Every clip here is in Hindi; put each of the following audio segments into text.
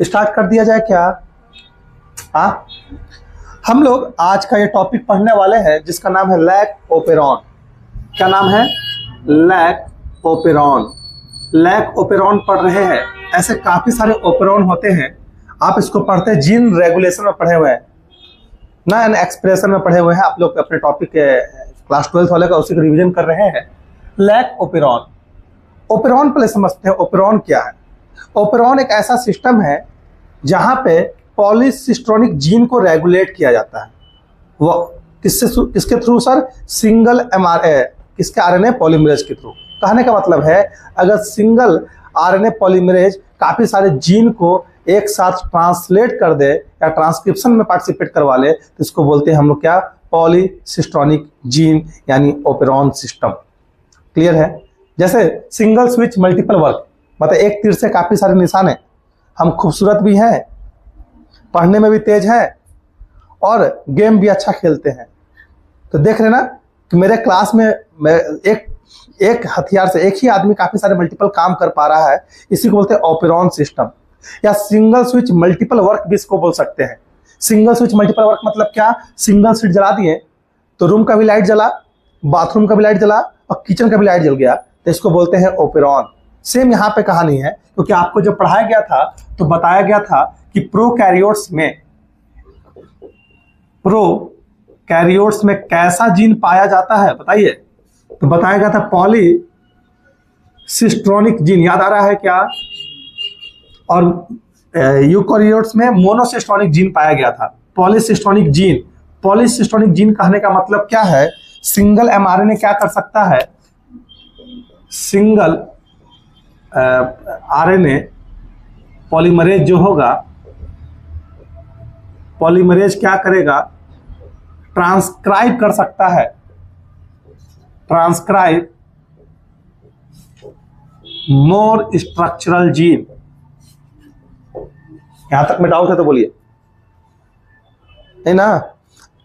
स्टार्ट कर दिया जाए क्या? हाँ, हम लोग आज का ये टॉपिक पढ़ने वाले हैं जिसका नाम है लैक ओपेरॉन। क्या नाम है? Lac operon. लैक ओपेरॉन पढ़ रहे हैं। ऐसे काफी सारे ओपेरॉन होते हैं, आप इसको पढ़ते हैं, जीन रेगुलेशन में पढ़े हुए हैं ना, एक्सप्रेशन में पढ़े हुए हैं। आप लोग अपने टॉपिक के क्लास 12 वाले का उसी को रिवीजन कर रहे हैं। Lac operon. ओपेरॉन पहले समझते हैं, ओपेरॉन क्या है। ओपेरॉन एक ऐसा सिस्टम है जहां पे पॉलीसिस्ट्रोनिक जीन को रेगुलेट किया जाता है। वो किसके थ्रू सर? सिंगल किसके आरएनए पॉलीमरेज के थ्रू। कहने का मतलब है अगर सिंगल आरएनए पॉलीमरेज काफी सारे जीन को एक साथ ट्रांसलेट कर दे या ट्रांसक्रिप्शन में पार्टिसिपेट करवा ले तो इसको बोलते हैं हम लोग क्या? पॉलीसिस्ट्रोनिक जीन, यानी ओपेरॉन सिस्टम। क्लियर है? जैसे सिंगल स्विच मल्टीपल वर्क, मतलब एक तीर से काफी सारे निशान है। हम खूबसूरत भी हैं, पढ़ने में भी तेज है और गेम भी अच्छा खेलते हैं। तो देख रहे ना कि मेरे क्लास में एक हथियार से एक ही आदमी काफी सारे मल्टीपल काम कर पा रहा है। इसी को बोलते हैं ओपेरॉन सिस्टम, या सिंगल स्विच मल्टीपल वर्क भी इसको बोल सकते हैं। सिंगल स्विच मल्टीपल वर्क मतलब क्या? सिंगल स्विच जला दिए तो रूम का भी लाइट जला, बाथरूम का भी लाइट जला और किचन का भी लाइट जल गया, तो इसको बोलते हैं ओपेरॉन। सेम यहाँ पे कहानी है, क्योंकि आपको जब पढ़ाया गया था तो बताया गया था कि प्रोकैरियोट्स में कैसा जीन पाया जाता है बताइए। तो बताया गया था पॉलीसिस्ट्रोनिक जीन, याद आ रहा है क्या? और यूकैरियोट्स में मोनोसिस्ट्रोनिक जीन पाया गया था। पॉलीसिस्ट्रोनिक जीन कहने का मतलब क्या है? सिंगल एमआरएनए क्या कर सकता है? सिंगल आरएनए पॉलीमरेज जो होगा, पॉलीमरेज क्या करेगा? ट्रांसक्राइब कर सकता है, ट्रांसक्राइब मोर स्ट्रक्चरल जीन। यहां तक में डाउट है तो बोलिए, है ना?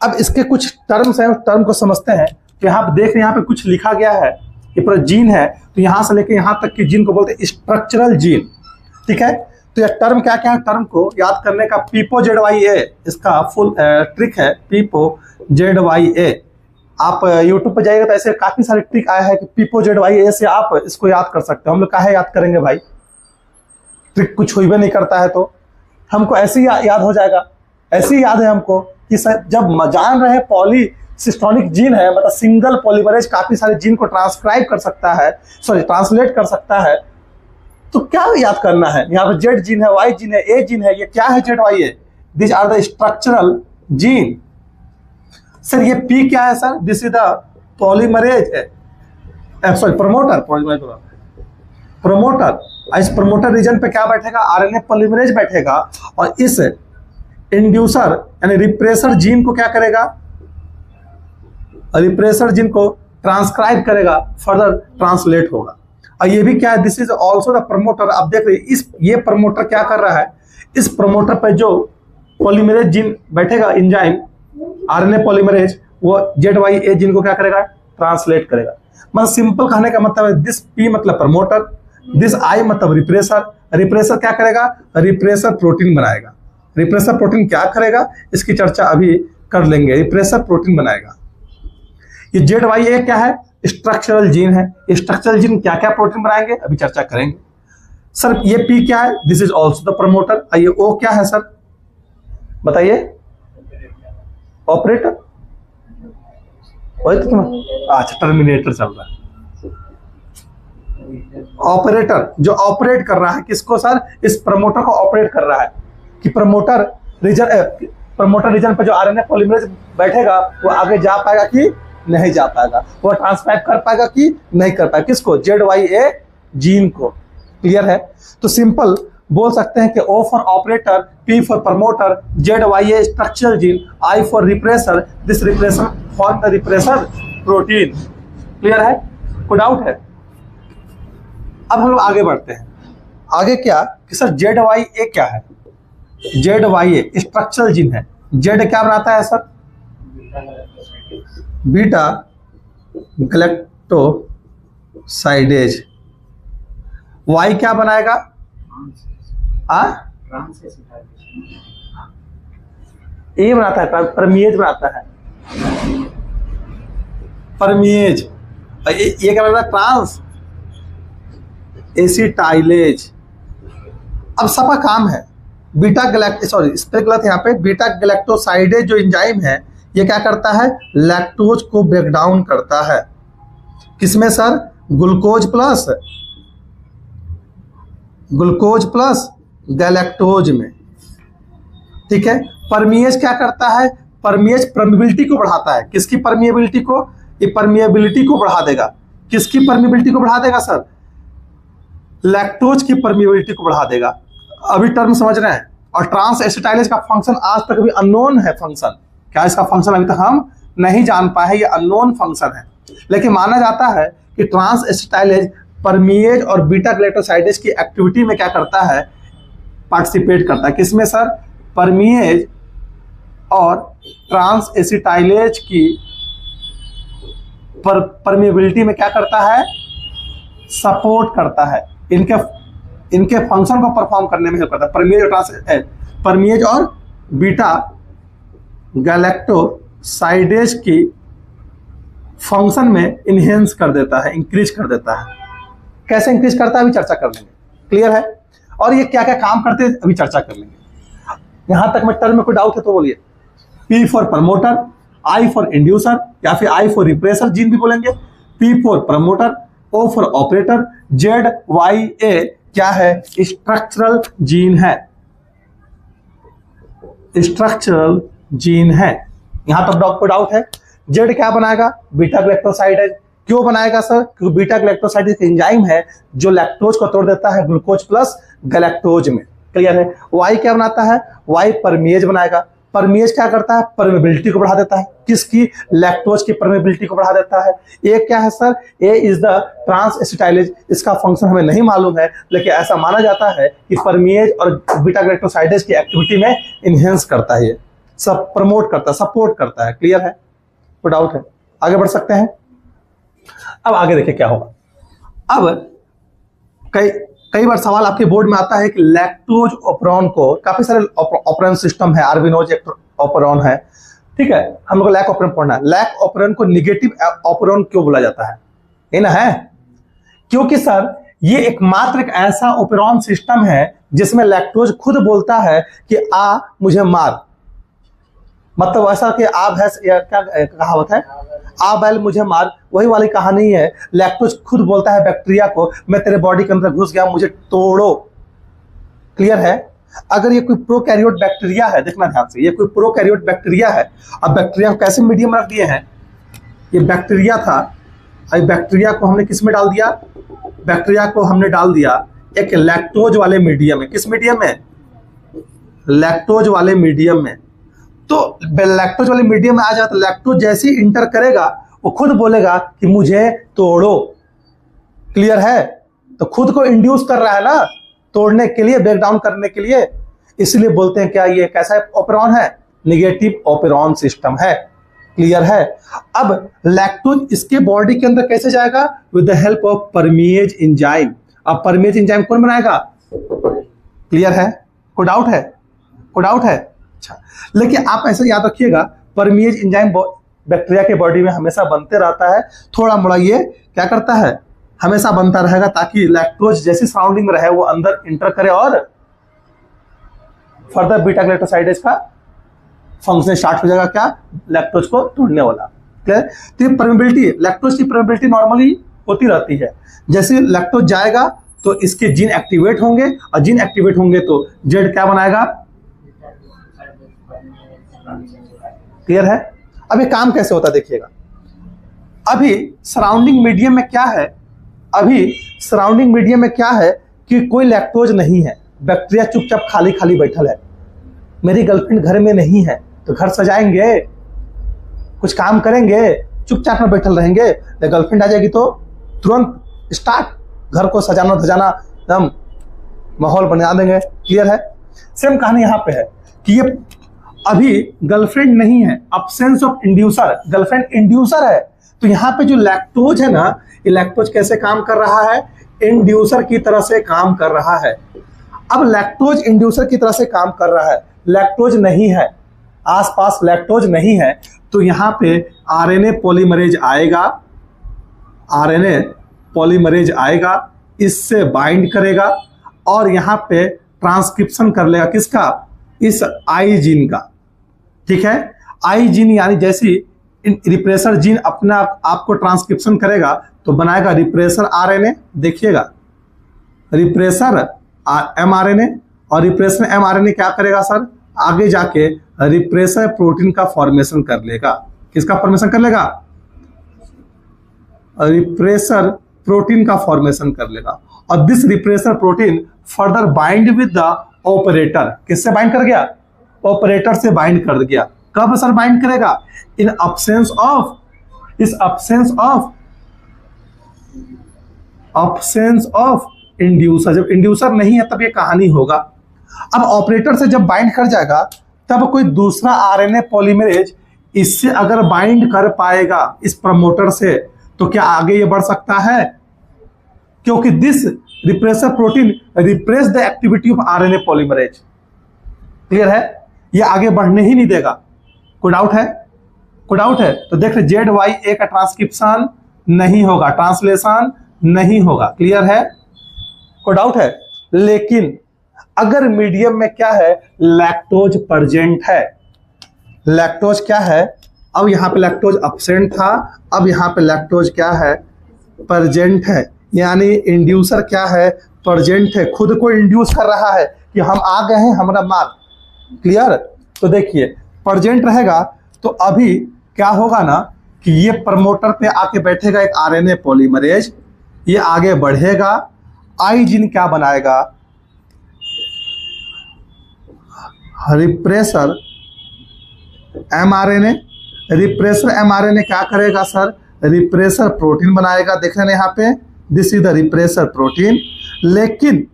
अब इसके कुछ टर्म्स हैं, उस टर्म को समझते हैं। तो यहां पे देख रहे हैं, यहां पे कुछ लिखा गया है, ये पूरा जीन है, तो यहां से लेके यहां तक के जीन को बोलते हैं स्ट्रक्चरल जीन। ठीक है? तो ये टर्म क्या क्या है? टर्म को याद करने का पीपो ZYA इसका फुल ट्रिक है, पीपो ZYA। आप यूट्यूब पर जाइएगा तो ऐसे काफी सारे ट्रिक आया है कि पीपो ZYA से आप इसको याद कर सकते हो। हम लोग काहे याद करेंगे भाई? ट्रिक कुछ हुई भी नहीं करता है तो हमको ऐसे ही याद हो जाएगा। ऐसे ही याद है हमको कि जब जान रहे पॉलीसिस्ट्रोनिक जीन है, मतलब सिंगल पॉलीमरेज काफी सारे जीन को ट्रांसक्राइब कर सकता है, ट्रांसलेट कर सकता है, तो क्या याद करना है? यहाँ पर जेड जीन है, वाई जीन है, ए जीन है। ये क्या है ZYA? This are the structural gene. Sir ये पी क्या है sir? This is the polymerase, promoter. इस प्रमोटर रीजन पे क्या बैठेगा? आरएनए पॉलीमरेज बैठेगा और इस इंड्यूसर यानी रिप्रेसर जीन को क्या करेगा? रिप्रेसर जीन को ट्रांसक्राइब करेगा, फर्दर ट्रांसलेट होगा। और ये भी क्या है? This is also the promoter. अब देख रहे ये प्रमोटर क्या कर रहा है? इस प्रमोटर पे जो पॉलीमरेज जीन बैठेगा, एंजाइम आरएनए पॉलीमरेज, वो ZYA जीन को क्या करेगा? ट्रांसलेट करेगा। मतलब सिंपल कहने का मतलब है, दिस P मतलब प्रमोटर, दिस I मतलब रिप्रेसर। रिप्रेसर क्या करेगा? रिप्रेसर प्रोटीन बनाएगा। रिप्रेसर प्रोटीन क्या करेगा? इसकी चर्चा अभी कर लेंगे। रिप्रेसर प्रोटीन बनाएगा। ये ZYA क्या है? स्ट्रक्चरल जीन है। स्ट्रक्चरल जीन क्या क्या प्रोटीन बनाएंगे अभी चर्चा करेंगे। सर ये P क्या है? This is also the promoter. ये O क्या है सर? बताइए। ऑपरेटर, वही तो तुम, अच्छा टर्मिनेटर चल रहा है। ऑपरेटर जो ऑपरेट कर रहा है किसको सर? इस प्रमोटर को ऑपरेट कर रहा है कि प्रमोटर रीजन पे जो आरएनए पॉलीमरेज बैठेगा वो आगे जा पाएगा कि नहीं जा पाएगा, वो ट्रांसक्राइब कर पाएगा कि नहीं कर पाएगा। किसको? ZYA जीन को। क्लियर है? तो सिंपल बोल सकते हैं कि O for operator, P for promoter, ZYA structural gene, I for repressor, this repressor form the repressor protein. Clear है? कोई डाउट है? अब हम लोग आगे बढ़ते हैं। आगे क्या कि सर ZYA क्या है? ZYA स्ट्रक्चरल जीन है। Z क्या बनाता है सर? Beta galactosidase. Y क्या बनाएगा? ए बनाता है, परमिएज बनाता है, परमिएज। ये क्या बनता है? Transacetylase. अब सबका काम है बीटा गैलेक्ट, सॉरी इस पे गलत है, यहाँ पे बीटा गैलेक्टोसाइडेज जो एंजाइम है ये क्या करता है? लैक्टोज को ब्रेक डाउन करता है। किसमें सर? ग्लूकोज प्लस गैलेक्टोज में। ठीक है। परमिएज क्या करता है? परमिएज परमिबिलिटी को बढ़ाता है। किसकी परमिएबिलिटी को? ये परमिएबिलिटी को बढ़ा देगा। किसकी परमिएबिलिटी को बढ़ा देगा सर? लैक्टोज की परमिएबिलिटी को बढ़ा देगा। अभी टर्म समझ रहे हैं। और ट्रांस एसिटाइलेज का फंक्शन आज तक भी अननोन है। फंक्शन क्या, इसका फंक्शन अभी तक हम नहीं जान पाए हैं, ये अननोन फंक्शन है। लेकिन माना जाता है कि ट्रांस एसिटाइलेज परमिएज और बीटा गैलेक्टोसाइडेज की एक्टिविटी में क्या करता है? पार्टिसिपेट करता है। किसमें सर? परमिएज और ट्रांस एसिटाइलेज की परमिएबिलिटी में क्या करता है? सपोर्ट करता है। इनके फंक्शन को परफॉर्म करने में हेल्प करता है। परमिएज और बीटा गैलेक्टोसाइडेज की फंक्शन में इनहेंस कर देता है, इंक्रीज कर देता है। कैसे इंक्रीज करता है अभी चर्चा कर लेंगे। क्लियर है। और ये क्या क्या काम करते हैं अभी चर्चा कर लेंगे। यहां तक में टर्म में कोई डाउट है तो बोलिए। P for promoter, I for inducer या फिर I फॉर रिप्रेसर जीन भी बोलेंगे। P for promoter, O for operator, Z, Y, A क्या है? स्ट्रक्चरल जीन है। स्ट्रक्चरल जीन है। यहां तक कोई डाउट है? Z क्या बनाएगा? Beta galactosidase. क्यों बनाएगा सर? क्योंकि बीटा गैलेक्टोसाइडेज एंजाइम है जो लैक्टोज को तोड़ देता है ग्लूकोज प्लस गैलेक्टोज में। क्लियर है। Y क्या बनाता है? Y परमिएज बनाएगा। परमिएज क्या करता है? परमेबिलिटी को बढ़ा देता है। किसकी? लैक्टोज की परमेबिलिटी को बढ़ा देता है। ए क्या है sir? A is the transacetylase. इसका फंक्शन हमें नहीं मालूम है, लेकिन ऐसा माना जाता है कि परमिएज और बीटा गैलेक्टोसाइडेज की एक्टिविटी में इनहेंस करता है, सब प्रमोट करता है, सपोर्ट करता है। क्लियर है। कोई डाउट है? आगे बढ़ सकते हैं। अब आगे देखिए क्या होगा। अब कई बार सवाल आपके बोर्ड में आता है कि लैक्टोज ऑपरॉन को, काफी सारे ऑपरॉन सिस्टम है, आर्बिनोज एक ऑपरॉन है। ठीक है। हम लोग लैक ऑपरॉन पढ़ना है। लैक ऑपरॉन को निगेटिव ऑपरॉन क्यों बोला जाता है? ये ना है क्योंकि सर ये एकमात्र एक ऐसा ऑपरॉन सिस्टम है जिसमें लैक्टोज खुद बोलता है कि आ मुझे मार। मतलब ऐसा कि आ भैंस, या क्या कहावत है, आ बैल मुझे मार, वही वाली कहानी है। लैक्टोज खुद बोलता है बैक्टीरिया को, मैं तेरे बॉडी के अंदर घुस गया, मुझे तोड़ो। क्लियर है। अगर ये कोई प्रोकैरियोट बैक्टीरिया है, देखना ध्यान से, ये कोई प्रोकैरियोट बैक्टीरिया है। अब बैक्टीरिया को कैसे मीडियम रख दिए हैं? ये बैक्टीरिया था, अब बैक्टीरिया को हमने किस में डाल दिया? बैक्टीरिया को हमने डाल दिया एक लैक्टोज वाले मीडियम में। किस मीडियम में? लैक्टोज वाले मीडियम में। तो लैक्टोज वाले मीडियम में आ जाता, लैक्टोज जैसे ही इंटर करेगा वो खुद बोलेगा कि मुझे तोड़ो। क्लियर है। तो खुद को इंड्यूस कर रहा है ना तोड़ने के लिए, ब्रेक डाउन करने के लिए। इसलिए बोलते हैं क्या ये कैसा ऑपरॉन है? निगेटिव ऑपरॉन सिस्टम है। क्लियर है। अब लैक्टोज इसके बॉडी के अंदर कैसे जाएगा? With the help of परमिएज enzyme. अब परमिएज एंजाइम कौन बनाएगा? क्लियर है। कोई डाउट है? कोई डाउट है? अच्छा, लेकिन आप ऐसे याद रखिएगा, परमिएज एंजाइम बैक्टीरिया के बॉडी में हमेशा बनते रहता है। थोड़ा मोड़ा ये क्या करता है? हमेशा बनता रहेगा ताकि लैक्टोज जैसी सराउंडिंग में रहे वो अंदर इंटर करे और फर्दर बीटा गैलेक्टोसाइडेज का फंक्शन स्टार्ट हो जाएगा। क्या? लैक्टोज को तोड़ने वाला। क्लियर। तो ये परमिबिलिटी, लैक्टोज की परमिबिलिटी नॉर्मली होती रहती है। जैसे लैक्टोज जाएगा तो इसके जीन एक्टिवेट होंगे, और जीन एक्टिवेट होंगे तो जेड क्या बनाएगा? क्लियर है। अब ये काम कैसे होता है देखिएगा। अभी सराउंडिंग मीडियम में क्या है? अभी सराउंडिंग मीडियम में क्या है कि कोई लैक्टोज नहीं है, बैक्टीरिया चुपचाप खाली खाली बैठल है। मेरी गर्लफ्रेंड घर में नहीं है तो घर सजाएंगे, कुछ काम करेंगे, चुपचाप में बैठल रहेंगे। गर्लफ्रेंड आ जाएगी तो तुरंत स्टार्ट घर को सजाना धजाना, एकदम माहौल बना देंगे। क्लियर है। सेम कहानी यहाँ पे है कि ये अभी गर्लफ्रेंड नहीं है, absence of inducer, girlfriend inducer है। तो यहाँ पे जो लैक्टोज है ना, ये लैक्टोज कैसे काम कर रहा है? इंड्यूसर की तरह से काम कर रहा है। अब लैक्टोज इंड्यूसर की तरह से काम कर रहा है, लैक्टोज नहीं है, आसपास लैक्टोज नहीं है, तो यहां पे आरएनए पॉलीमरेज आएगा, आरएनए पॉलीमरेज आएगा, इससे बाइंड करेगा और यहां पे ट्रांसक्रिप्शन कर लेगा किसका, इस आई जीन का। ठीक है, आई जीन यानी जैसी रिप्रेसर जीन अपना आपको ट्रांसक्रिप्शन करेगा तो बनाएगा रिप्रेसर आरएनए। देखिएगा, रिप्रेसर एमआरएनए, और रिप्रेसर एमआरएनए क्या करेगा सर, आगे जाके रिप्रेसर प्रोटीन का फॉर्मेशन कर लेगा। किसका फॉर्मेशन कर लेगा, रिप्रेसर प्रोटीन का फॉर्मेशन कर लेगा। और this repressor protein further bind with the operator. किससे बाइंड कर गया, ऑपरेटर से बाइंड कर गया। कब सर बाइंड करेगा, इन अब्सेंस ऑफ, इस अब्सेंस ऑफ इंड्यूसर। जब इंड्यूसर नहीं है तब ये कहानी होगा। अब ऑपरेटर से जब बाइंड कर जाएगा तब कोई दूसरा आरएनए पॉलीमरेज इससे अगर बाइंड कर पाएगा इस प्रमोटर से तो क्या आगे ये बढ़ सकता है, क्योंकि this repressor protein repress the activity of RNA polymerase. Clear है, ये आगे बढ़ने ही नहीं देगा। कोई डाउट है, कोई डाउट है तो देख रहे ZYA का ट्रांसक्रिप्शन नहीं होगा, ट्रांसलेशन नहीं होगा। क्लियर है, कोई डाउट है। लेकिन अगर मीडियम में क्या है, लैक्टोज प्रेजेंट है, लैक्टोज क्या है, अब यहां पे लैक्टोज अब्सेंट था, अब यहां पे लैक्टोज क्या है, प्रेजेंट है, यानी इंड्यूसर क्या है, प्रेजेंट है, खुद को इंड्यूस कर रहा है कि हम आ गए हैं, हमारा मार्ग। क्लियर, तो देखिए प्रेजेंट रहेगा तो अभी क्या होगा ना कि ये प्रमोटर पे आके बैठेगा एक आरएनए पॉलीमरेज, ये आगे बढ़ेगा, आई जीन क्या बनाएगा, रिप्रेसर एमआरएनए। रिप्रेसर एमआरएनए क्या करेगा सर, रिप्रेसर प्रोटीन बनाएगा। देख रहे हैं यहाँ पे, this is the repressor protein. लेकिन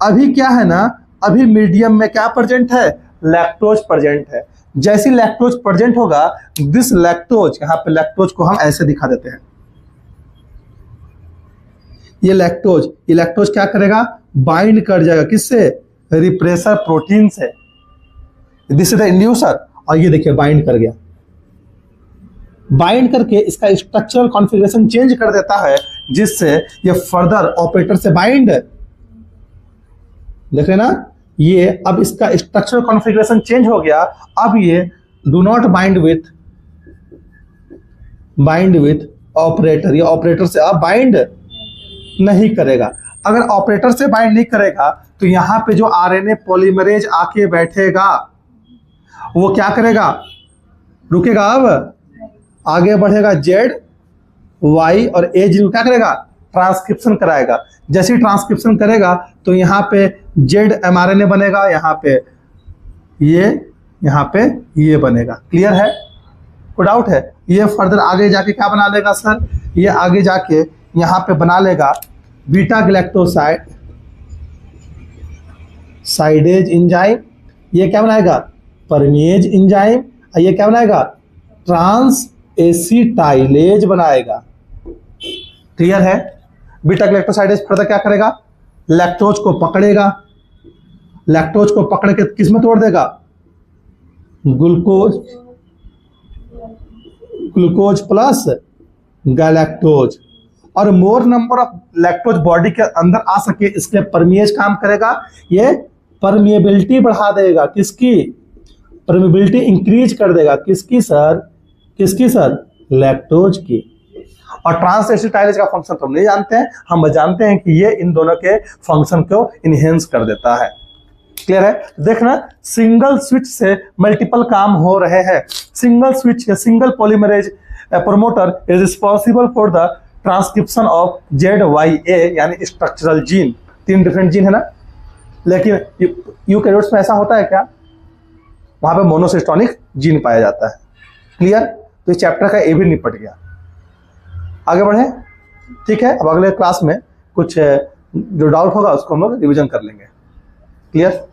अभी क्या है ना, अभी मीडियम में क्या प्रेजेंट है, लैक्टोज प्रेजेंट है। जैसी लैक्टोज प्रेजेंट होगा, दिस लैक्टोज, यहाँ पे लैक्टोज को हम ऐसे दिखा देते हैं, ये लैक्टोज क्या करेगा, बाइंड कर जाएगा किससे, रिप्रेसर प्रोटीन से। दिस इज द इंड्यूसर, और ये देखिए बाइंड कर गया, बाइंड करके इसका स्ट्रक्चरल कॉन्फ़िगरेशन चेंज कर देता है, जिससे ये फर्दर ऑपरेटर से बाइंड, देख रहे ना, ये अब इसका स्ट्रक्चरल कॉन्फ़िगरेशन चेंज हो गया। अब ये do not bind with operator, ये ऑपरेटर से अब बाइंड नहीं करेगा। अगर ऑपरेटर से बाइंड नहीं करेगा तो यहां पे जो आरएनए पॉलीमरेज आके बैठेगा वो क्या करेगा, रुकेगा, अब आगे बढ़ेगा ZY और A जीन क्या करेगा, ट्रांसक्रिप्शन कराएगा। जैसे ही ट्रांसक्रिप्शन करेगा तो यहाँ पे Z mRNA बनेगा, यहाँ पे ये बनेगा। क्लियर है, कोई डाउट है। ये फर्दर आगे जाके क्या बना लेगा सर, ये आगे जाके यहाँ पे बना लेगा बीटा गैलेक्टोसाइड साइडेज इंजाइम, ये क्या बनाएगा, परमेज इंजाइम, और ये क्या बनाएगा, ट्रांस एसिटाइलेज बनाएगा। क्लियर है, बीटा गैलेक्टोसाइडेज फर्दर क्या करेगा, लैक्टोज को पकड़ेगा, लैक्टोज को पकड़ के किस में तोड़ देगा, ग्लूकोज प्लस गैलेक्टोज, और मोर नंबर ऑफ लैक्टोज बॉडी के अंदर आ सके इसके परमिएज काम करेगा। ये परमिएबिलिटी बढ़ा देगा, किसकी, परमिएबिलिटी इंक्रीज कर देगा, किसकी सर, लैक्टोज की। और ट्रांस एसिटाइलेज का फंक्शन तो हम नहीं जानते हैं, हम जानते हैं कि ये इन दोनों के फंक्शन को इनहेंस कर देता है। क्लियर है, देखना सिंगल स्विच से मल्टीपल काम हो रहे हैं। सिंगल स्विच या single polymerase promoter is responsible for the transcription of ZYA यानी स्ट्रक्चरल जीन। 3 डिफरेंट जीन है ना, लेकिन यूकैरियोट्स में ऐसा होता है क्या, वहां पे मोनोसिस्टोनिक जीन पाया जाता है। क्लियर, तो इस चैप्टर का ये भी निपट गया। आगे बढ़े, ठीक है। अब अगले क्लास में कुछ जो डाउट होगा उसको हम लोग रिवीजन कर लेंगे। क्लियर।